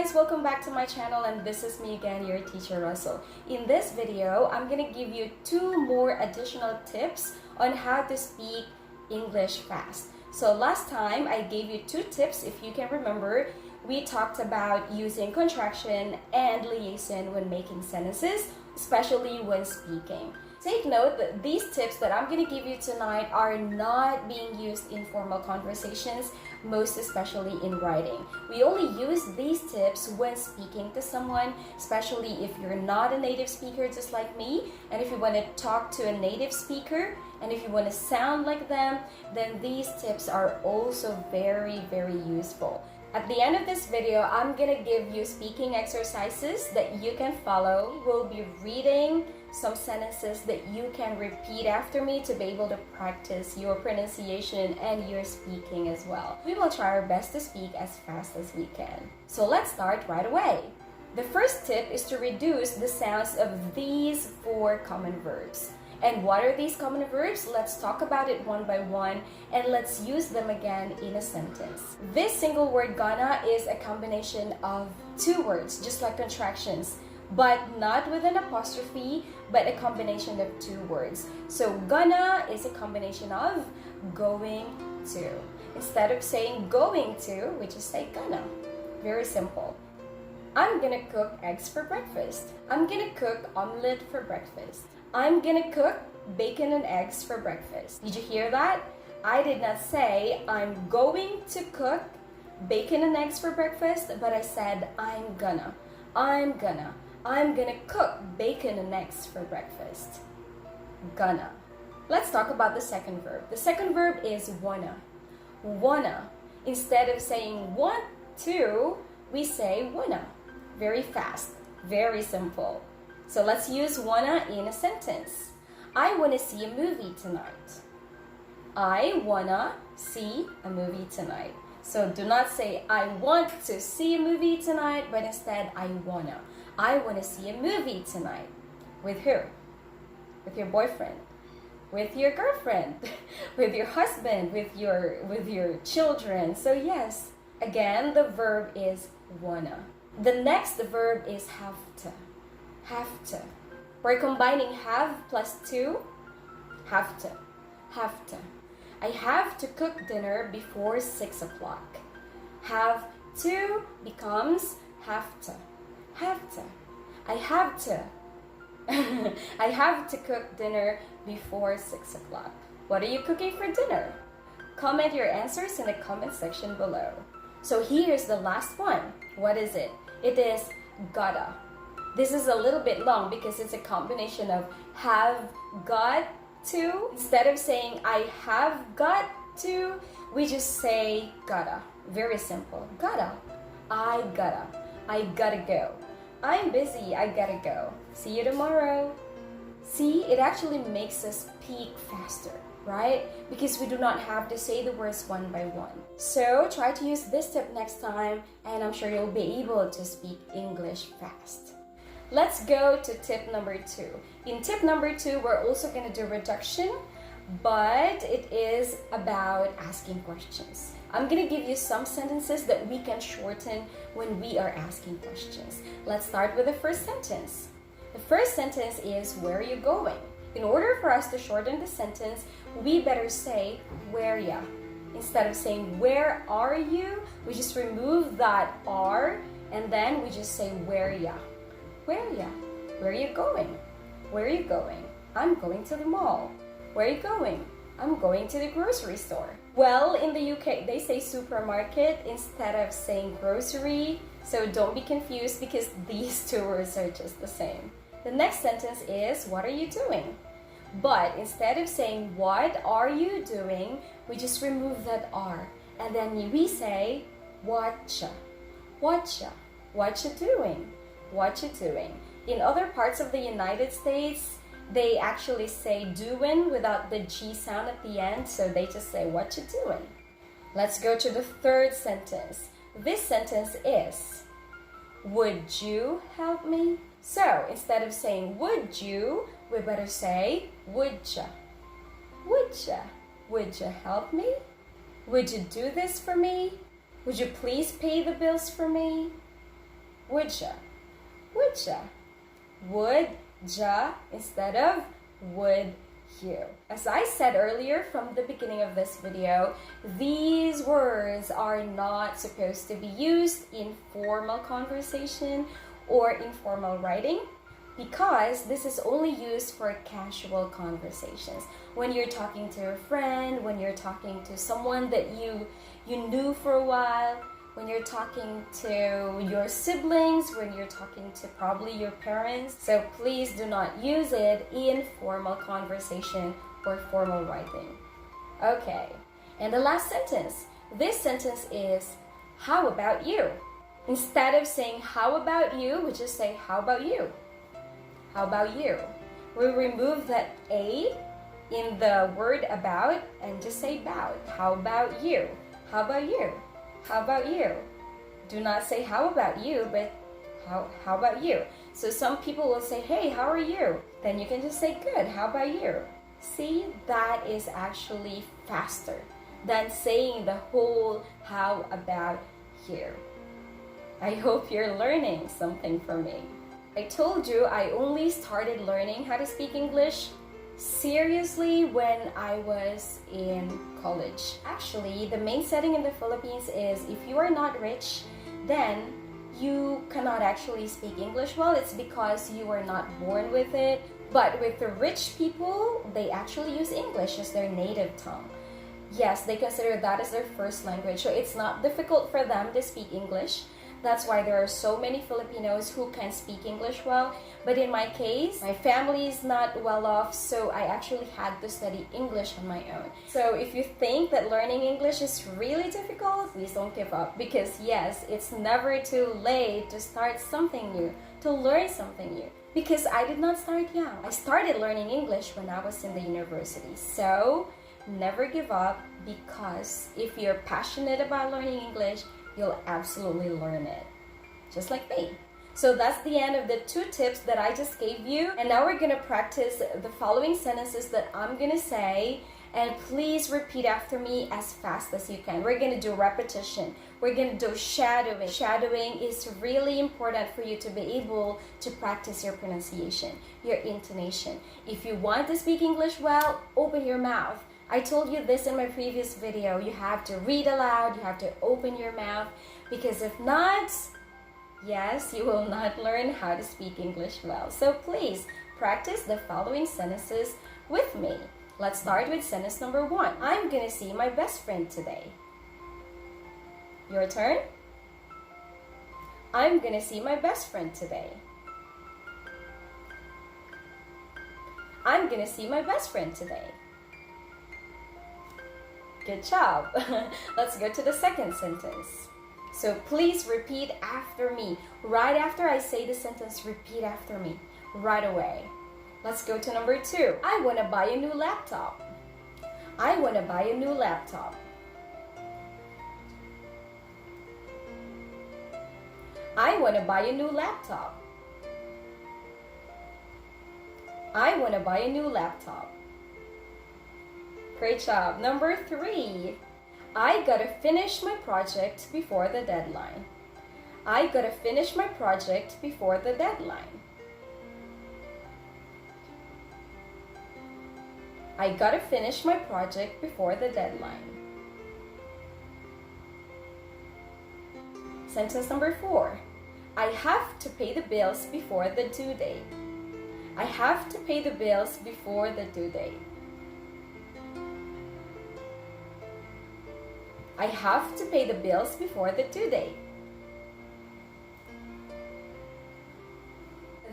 guys, welcome back to my channel, and this is me again, your teacher Russell. In this video, I'm gonna give you 2 more additional tips on how to speak English fast. So last time I gave you 2 tips. If you can remember, we talked about using contraction and liaison when making sentences, especially when speaking. Take note that these tips that I'm going to give you tonight are not being used in formal conversations, most especially in writing. We only use these tips when speaking to someone, especially if you're not a native speaker just like me, and if you want to talk to a native speaker, and if you want to sound like them, then these tips are also very, very useful. At the end of this video, I'm going to give you speaking exercises that you can follow. We'll be reading some sentences that you can repeat after me to be able to practice your pronunciation and your speaking as well. We will try our best to speak as fast as we can. So let's start right away. The first tip is to reduce the sounds of these 4 common verbs. And what are these common verbs? Let's talk about it one by one, and let's use them again in a sentence. This single word gonna is a combination of 2 words, just like contractions, but not with an apostrophe, but a combination of 2 words. So gonna is a combination of going to. Instead of saying going to, we just say gonna. Very simple. I'm gonna cook eggs for breakfast. I'm gonna cook omelette for breakfast. I'm gonna cook bacon and eggs for breakfast. Did you hear that? I did not say I'm going to cook bacon and eggs for breakfast, but I said I'm gonna cook bacon and eggs for breakfast. Gonna. Let's talk about the second verb. The second verb is wanna. Wanna. Instead of saying want to, we say wanna. Very fast, very simple. So let's use wanna in a sentence. I wanna see a movie tonight. I wanna see a movie tonight. So do not say I want to see a movie tonight, but instead I wanna. I wanna see a movie tonight. With who? With your boyfriend, with your girlfriend, with your husband, with your children. So yes, again, the verb is wanna. The next verb is have to. Have to. We're combining have plus to. Have to. Have to. I have to cook dinner before 6 o'clock. Have to becomes have to. Have to. I have to. I have to cook dinner before 6 o'clock. What are you cooking for dinner? Comment your answers in the comment section below. So here's the last one. What is it? It is gotta. This is a little bit long because it's a combination of have got to. Instead of saying I have got to, we just say gotta. Very simple. Gotta. I gotta go. I'm busy, I gotta go. See you tomorrow. See, it actually makes us speak faster, right? Because we do not have to say the words one by one. So try to use this tip next time, and I'm sure you'll be able to speak English fast. Let's go to tip number 2. In tip number 2, we're also going to do reduction, but it is about asking questions. I'm going to give you some sentences that we can shorten when we are asking questions. Let's start with the first sentence. The first sentence is, where are you going? In order for us to shorten the sentence, we better say, where ya? Instead of saying, where are you? We just remove that are, and then we just say, where ya? Where ya? Where are you going? Where are you going? I'm going to the mall. Where are you going? I'm going to the grocery store. Well, in the UK, they say supermarket instead of saying grocery, so don't be confused because these 2 words are just the same. The next sentence is, what are you doing? But instead of saying, what are you doing, we just remove that are, and then we say, whatcha? Whatcha? What you doing? What you doing? In other parts of the United States, they actually say doing without the G sound at the end, so they just say what you doing. Let's go to the third sentence. This sentence is, would you help me? So instead of saying would you, we better say would ya? Would ya? Would you help me? Would you do this for me? Would you please pay the bills for me? Would ya? Would ya? Would ya instead of would you. As I said earlier from the beginning of this video, these words are not supposed to be used in formal conversation or informal writing, because this is only used for casual conversations. When you're talking to a friend, when you're talking to someone that you knew for a while, when you're talking to your siblings, when you're talking to probably your parents. So please do not use it in formal conversation or formal writing. Okay, and the last sentence. This sentence is, how about you? Instead of saying how about you, we just say how about you? How about you? We remove that A in the word about and just say about. How about you? How about you? How about you? Do not say how about you, but how about you? So some people will say, hey, how are you? Then you can just say good, how about you? See, that is actually faster than saying the whole how about you. I hope you're learning something from me. I told you I only started learning how to speak English seriously when I was in college. Actually, the main setting in the Philippines is if you are not rich, then you cannot actually speak English well. It's because you were not born with it. But with the rich people, they actually use English as their native tongue. Yes, they consider that as their first language. So it's not difficult for them to speak English. That's why there are so many Filipinos who can speak English well. But in my case, my family is not well off, so I actually had to study English on my own. So if you think that learning English is really difficult, please don't give up. Because yes, it's never too late to start something new, to learn something new. Because I did not start young. I started learning English when I was in the university. So never give up, because if you're passionate about learning English, you'll absolutely learn it, just like me. So that's the end of the 2 tips that I just gave you. And now we're gonna practice the following sentences that I'm gonna say, and please repeat after me as fast as you can. We're gonna do repetition. We're gonna do shadowing. Shadowing is really important for you to be able to practice your pronunciation, your intonation. If you want to speak English well, open your mouth. I told you this in my previous video. You have to read aloud, you have to open your mouth, because if not, yes, you will not learn how to speak English well. So please practice the following sentences with me. Let's start with sentence number 1. I'm gonna see my best friend today. Your turn. I'm gonna see my best friend today. I'm gonna see my best friend today. Good job. Let's go to the second sentence. So please repeat after me. Right after I say the sentence, repeat after me right away. Let's go to number 2. I want to buy a new laptop. I want to buy a new laptop. I want to buy a new laptop. I want to buy a new laptop. Great job. Number 3. I gotta finish my project before the deadline. I gotta finish my project before the deadline. I gotta finish my project before the deadline. Sentence number 4. I have to pay the bills before the due date. I have to pay the bills before the due date. I have to pay the bills before the due date.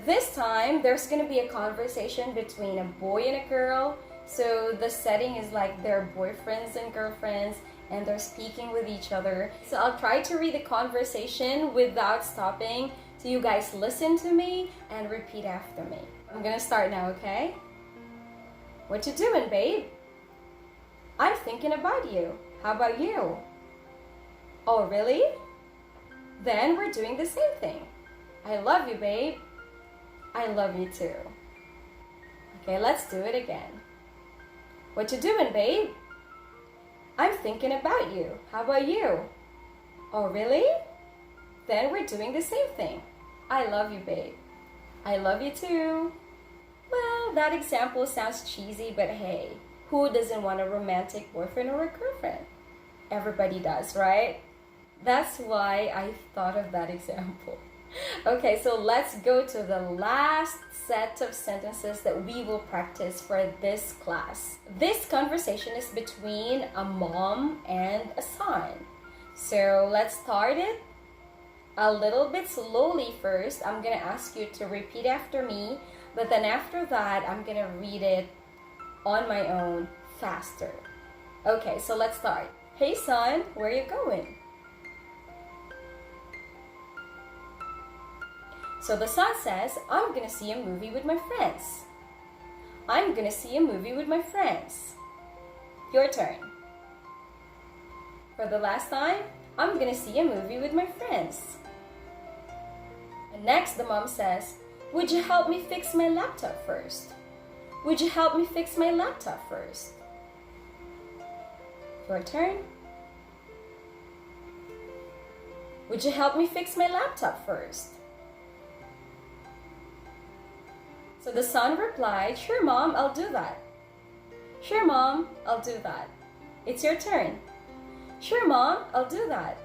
This time, there's going to be a conversation between a boy and a girl. So the setting is like they're boyfriends and girlfriends, and they're speaking with each other. So I'll try to read the conversation without stopping, so you guys listen to me and repeat after me. I'm going to start now, okay? What you doing, babe? I'm thinking about you. How about you? Oh, really? Then we're doing the same thing. I love you, babe. I love you too. Okay, let's do it again. What you doing, babe? I'm thinking about you. How about you? Oh, really? then we're doing the same thing. I love you, babe. I love you too. Well, that example sounds cheesy, but hey, who doesn't want a romantic boyfriend or a girlfriend? Everybody does, right? That's why I thought of that example. Okay, so let's go to the last set of sentences that we will practice for this class. This conversation is between a mom and a son. So let's start it a little bit slowly first. I'm gonna ask you to repeat after me, but then after that, I'm gonna read it on my own faster. Okay, so let's start. Hey son, where are you going? So the son says, I'm gonna see a movie with my friends. I'm gonna see a movie with my friends. Your turn. For the last time, I'm gonna see a movie with my friends. And next, the mom says, would you help me fix my laptop first? Would you help me fix my laptop first? Your turn. Would you help me fix my laptop first? So the son replied, sure mom, I'll do that. Sure mom, I'll do that. It's your turn. Sure mom, I'll do that.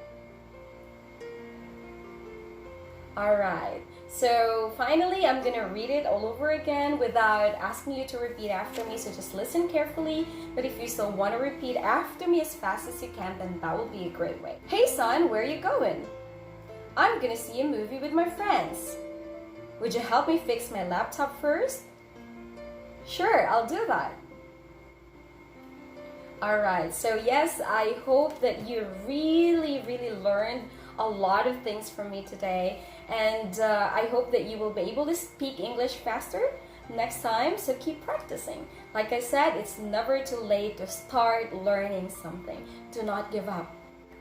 Alright, so finally I'm gonna read it all over again without asking you to repeat after me, so just listen carefully. But if you still want to repeat after me as fast as you can, then that will be a great way. Hey son, where are you going? I'm gonna see a movie with my friends. Would you help me fix my laptop first? Sure, I'll do that. Alright, so yes, I hope that you really learned a lot of things from me today, and I hope that you will be able to speak English faster next time, so keep practicing. Like I said, it's never too late to start learning something. Do not give up.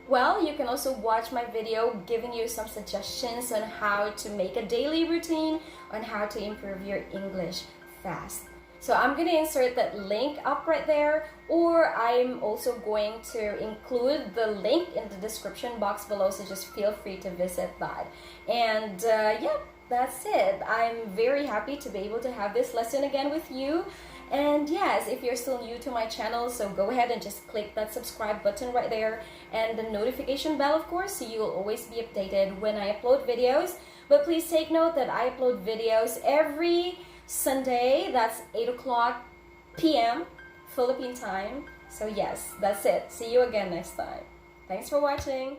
Well, you can also watch my video giving you some suggestions on how to make a daily routine on how to improve your English fast. So I'm going to insert that link up right there, or I'm also going to include the link in the description box below, so just feel free to visit that. And yeah, that's it. I'm very happy to be able to have this lesson again with you. And yes, if you're still new to my channel, so go ahead and just click that subscribe button right there and the notification bell, of course, so you'll always be updated when I upload videos. But please take note that I upload videos every Sunday. That's 8 o'clock p.m. Philippine time. So yes, that's it. See you again next time. Thanks for watching.